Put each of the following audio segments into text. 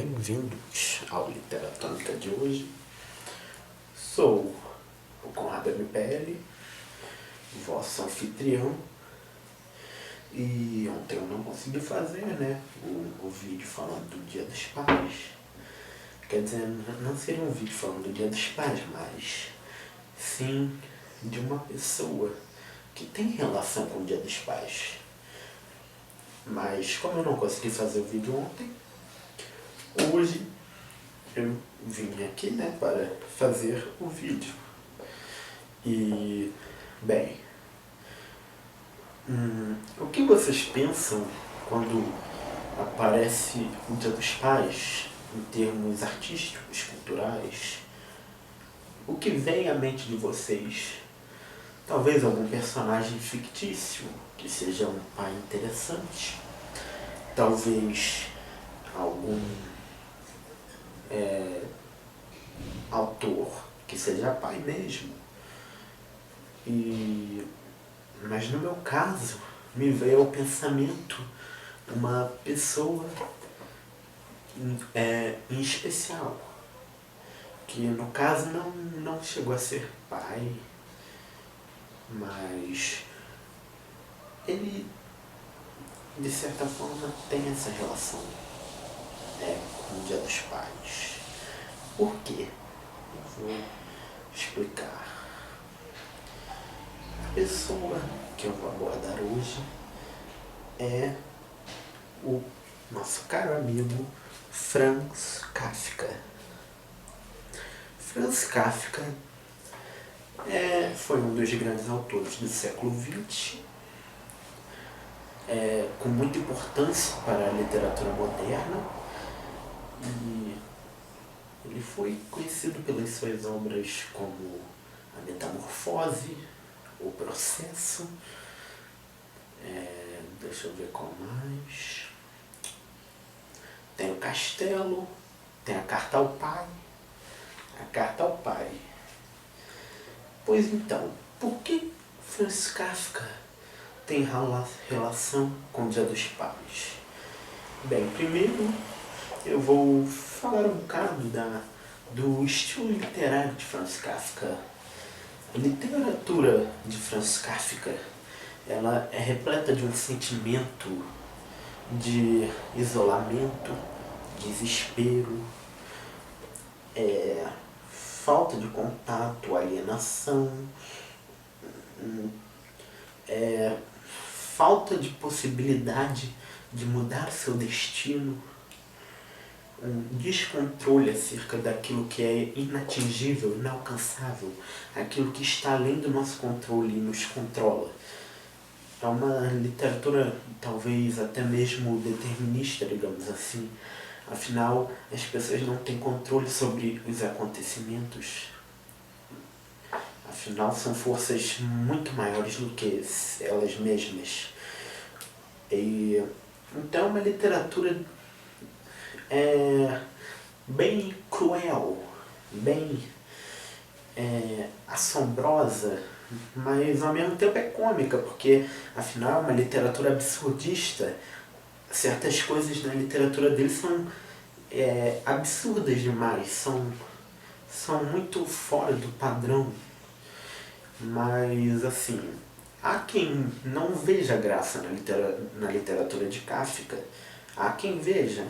Bem-vindos ao Literatônica de hoje. Sou o Conrado MPL, vosso anfitrião. E ontem eu não consegui fazer, o vídeo falando do Dia dos Pais. Quer dizer, não seria um vídeo falando do Dia dos Pais, mas sim de uma pessoa que tem relação com o Dia dos Pais. Mas como eu não consegui fazer o vídeo ontem, hoje eu vim aqui, para fazer o vídeo. E, bem, o que vocês pensam quando aparece o Dia dos Pais em termos artísticos, culturais? O que vem à mente de vocês? Talvez algum personagem fictício que seja um pai interessante? Talvez algum autor que seja pai mesmo? Mas no meu caso, me veio ao pensamento uma pessoa em especial, que no caso não chegou a ser pai, mas ele de certa forma tem essa relação com o Dia dos Pais. Por quê? Eu vou explicar. A pessoa que eu vou abordar hoje é o nosso caro amigo Franz Kafka. Franz Kafka foi um dos grandes autores do século XX, com muita importância para a literatura moderna, e ele foi conhecido pelas suas obras como A Metamorfose, O Processo, deixa eu ver qual mais. Tem o Castelo, tem a Carta ao Pai. A Carta ao Pai. Pois então, por que Franz Kafka tem relação com o Dia dos Pais? Bem, primeiro eu vou falar um bocado do estilo literário de Franz Kafka. A literatura de Franz Kafka, ela é repleta de um sentimento de isolamento, desespero, falta de contato, alienação, falta de possibilidade de mudar seu destino, um descontrole acerca daquilo que é inatingível, inalcançável, aquilo que está além do nosso controle e nos controla. É uma literatura talvez até mesmo determinista, digamos assim. Afinal, as pessoas não têm controle sobre os acontecimentos. Afinal, são forças muito maiores do que elas mesmas. Então, é uma literatura bem cruel, bem assombrosa, mas ao mesmo tempo é cômica, porque afinal é uma literatura absurdista. Certas coisas na literatura dele são absurdas demais, são muito fora do padrão. Mas assim, há quem não veja graça na literatura de Kafka, há quem veja.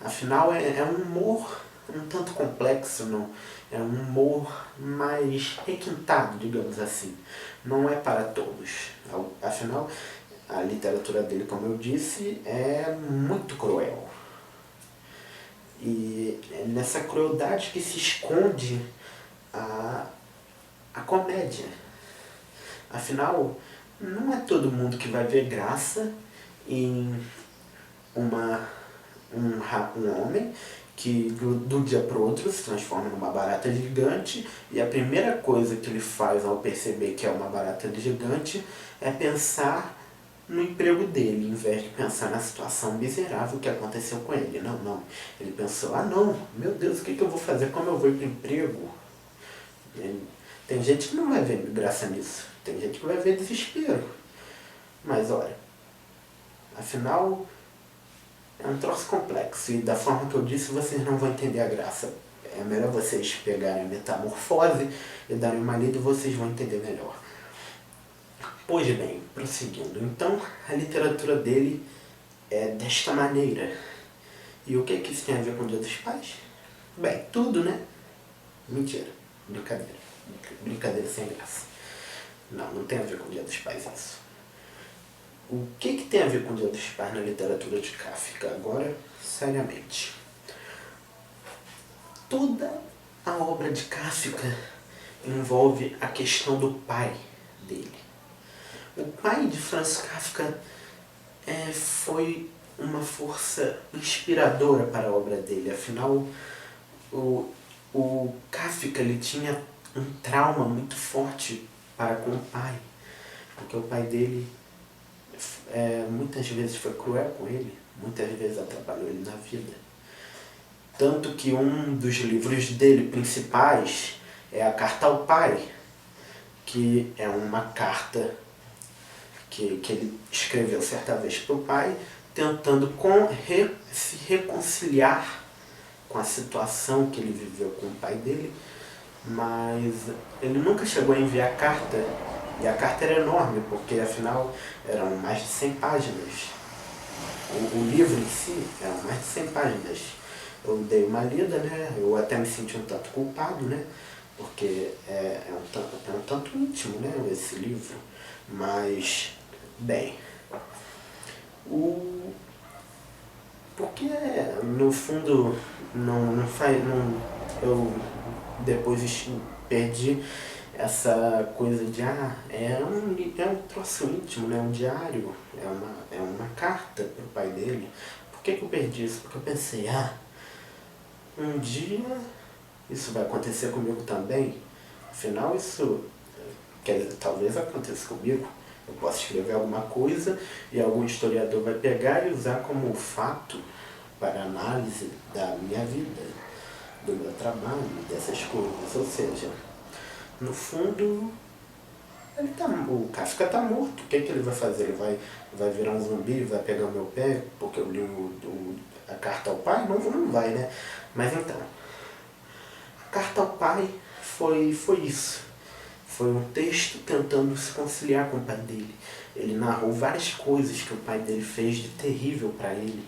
Afinal, é um humor um tanto complexo, não? É um humor mais requintado, digamos assim. Não é para todos. Afinal, a literatura dele, como eu disse, é muito cruel. E é nessa crueldade que se esconde a comédia. Afinal, não é todo mundo que vai ver graça em um homem que do dia para o outro se transforma numa barata gigante, e a primeira coisa que ele faz ao perceber que é uma barata gigante é pensar no emprego dele, em vez de pensar na situação miserável que aconteceu com ele. Não. Ele pensou, não, meu Deus, o que eu vou fazer? Como eu vou ir para o emprego? Tem gente que não vai ver graça nisso. Tem gente que vai ver desespero. Mas olha, afinal, É um troço complexo e da forma que eu disse vocês não vão entender a graça. É melhor vocês pegarem a Metamorfose e darem uma lida e vocês vão entender melhor. Pois bem, prosseguindo. Então, a literatura dele é desta maneira. E o que isso tem a ver com o Dia dos Pais? Bem, tudo, né? Mentira. Brincadeira. Brincadeira sem graça. Não tem a ver com o Dia dos Pais isso. O que tem a ver com o Dia dos Pais na literatura de Kafka? Agora, seriamente. Toda a obra de Kafka envolve a questão do pai dele. O pai de Franz Kafka foi uma força inspiradora para a obra dele. Afinal, o Kafka ele tinha um trauma muito forte para com o pai. Porque o pai dele muitas vezes foi cruel com ele, muitas vezes atrapalhou ele na vida. Tanto que um dos livros dele principais é a Carta ao Pai, que é uma carta que ele escreveu certa vez para o pai, tentando se reconciliar com a situação que ele viveu com o pai dele, mas ele nunca chegou a enviar a carta. E a carta era enorme, porque afinal eram mais de 100 páginas. O livro em si eram mais de 100 páginas. Eu dei uma lida, né? Eu até me senti um tanto culpado, né? Porque é um tanto íntimo, né? Esse livro. Mas, bem, porque no fundo eu depois perdi essa coisa de é um troço íntimo, né? Um diário, é uma carta pro pai dele. Por que eu perdi isso? Porque eu pensei, um dia isso vai acontecer comigo também. Afinal isso, quer dizer, talvez aconteça comigo. Eu posso escrever alguma coisa e algum historiador vai pegar e usar como fato para análise da minha vida, do meu trabalho, dessas coisas. Ou seja, no fundo, o Kafka tá morto. O que ele vai fazer? Ele vai virar um zumbi, vai pegar o meu pé porque eu li a Carta ao Pai? Não vai, né? Mas então, a Carta ao Pai foi isso. Foi um texto tentando se conciliar com o pai dele. Ele narrou várias coisas que o pai dele fez de terrível para ele.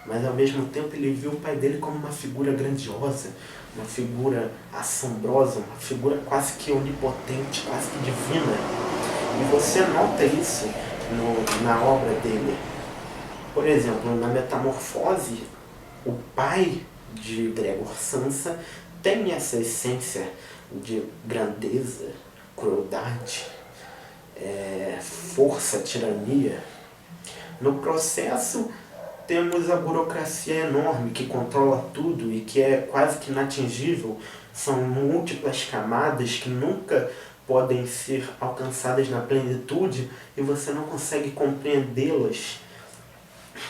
Mas ao mesmo tempo ele viu o pai dele como uma figura grandiosa, uma figura assombrosa, uma figura quase que onipotente, quase que divina. E você nota isso na obra dele. Por exemplo, na Metamorfose, o pai de Gregor Samsa tem essa essência de grandeza, crueldade, força, tirania. No Processo, temos a burocracia enorme que controla tudo e que é quase que inatingível. São múltiplas camadas que nunca podem ser alcançadas na plenitude e você não consegue compreendê-las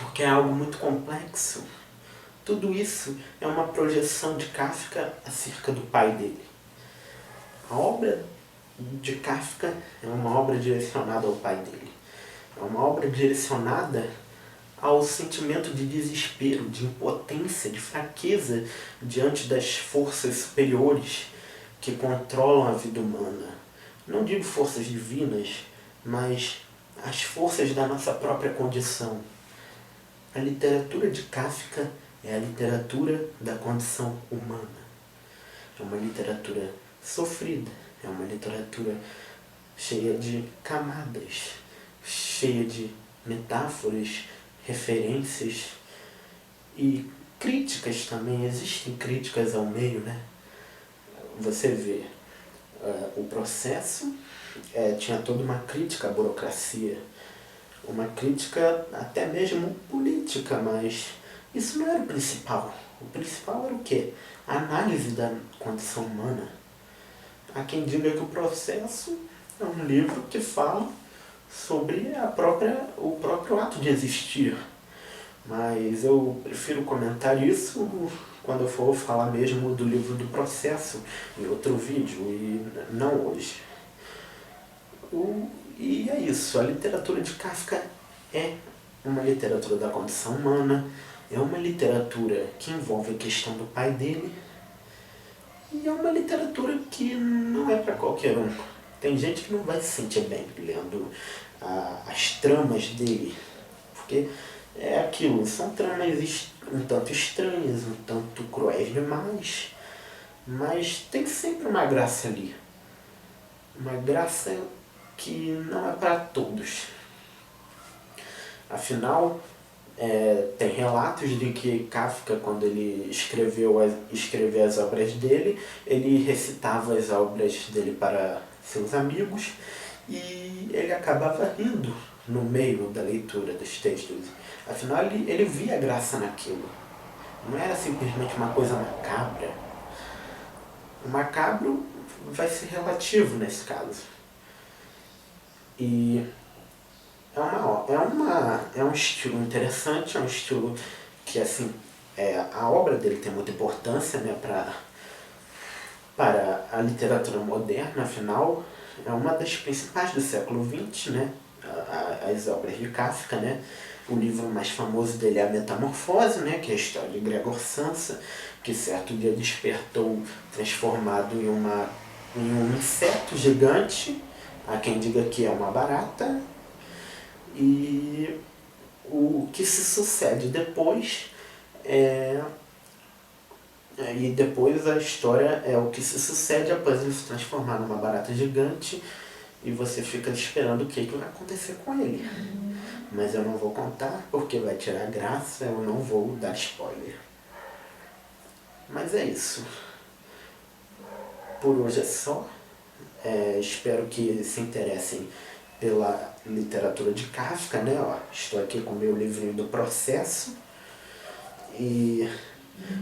porque é algo muito complexo. Tudo isso é uma projeção de Kafka acerca do pai dele. A obra de Kafka é uma obra direcionada ao pai dele. É uma obra direcionada ao sentimento de desespero, de impotência, de fraqueza diante das forças superiores que controlam a vida humana. Não digo forças divinas, mas as forças da nossa própria condição. A literatura de Kafka é a literatura da condição humana. É uma literatura sofrida, é uma literatura cheia de camadas, cheia de metáforas, referências e críticas também. Existem críticas ao meio, né? Você vê, o Processo tinha toda uma crítica à burocracia, uma crítica até mesmo política, mas isso não era o principal. O principal era o quê? A análise da condição humana. Há quem diga que o Processo é um livro que fala sobre o próprio ato de existir. Mas eu prefiro comentar isso quando eu for falar mesmo do livro do Processo, em outro vídeo, e não hoje. E é isso, a literatura de Kafka é uma literatura da condição humana, É uma literatura que envolve a questão do pai dele e é uma literatura que não é para qualquer um. Tem gente que não vai se sentir bem lendo as tramas dele, porque é aquilo, são tramas um tanto estranhas, um tanto cruéis demais, mas tem sempre uma graça ali. Uma graça que não é para todos. Afinal, tem relatos de que Kafka, quando ele escreveu as obras dele, ele recitava as obras dele para seus amigos e ele acabava rindo no meio da leitura dos textos. Afinal, ele via graça naquilo. Não era simplesmente uma coisa macabra. O macabro vai ser relativo nesse caso. E é um estilo interessante, é um estilo que, assim, a obra dele tem muita importância, né, para a literatura moderna. Afinal, é uma das principais do século XX, né, as obras de Kafka, né. O livro mais famoso dele é A Metamorfose, né, que é a história de Gregor Samsa, que certo dia despertou transformado em um inseto gigante, há quem diga que é uma barata, e o que se sucede depois e depois a história é o que se sucede após ele se transformar numa barata gigante e você fica esperando o que vai acontecer com ele. Mas eu não vou contar porque vai tirar graça, eu não vou dar spoiler. Mas é isso. Por hoje é só. Espero que se interessem pela literatura de Kafka, né? Ó, estou aqui com o meu livrinho do processo. E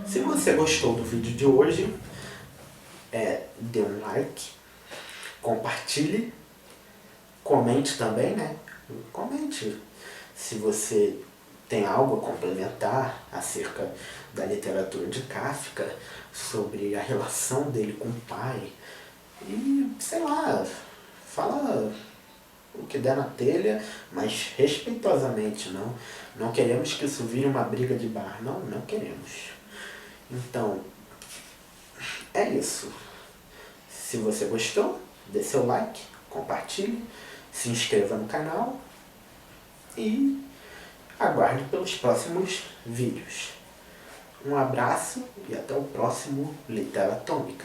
se você gostou do vídeo de hoje, dê um like, compartilhe, comente também, né? Comente se você tem algo a complementar acerca da literatura de Kafka, sobre a relação dele com o pai. E, sei lá, fala o que der na telha, mas respeitosamente, não. Não queremos que isso vire uma briga de bar, não queremos. Então, é isso. Se você gostou, dê seu like, compartilhe, se inscreva no canal e aguarde pelos próximos vídeos. Um abraço e até o próximo Literatônica.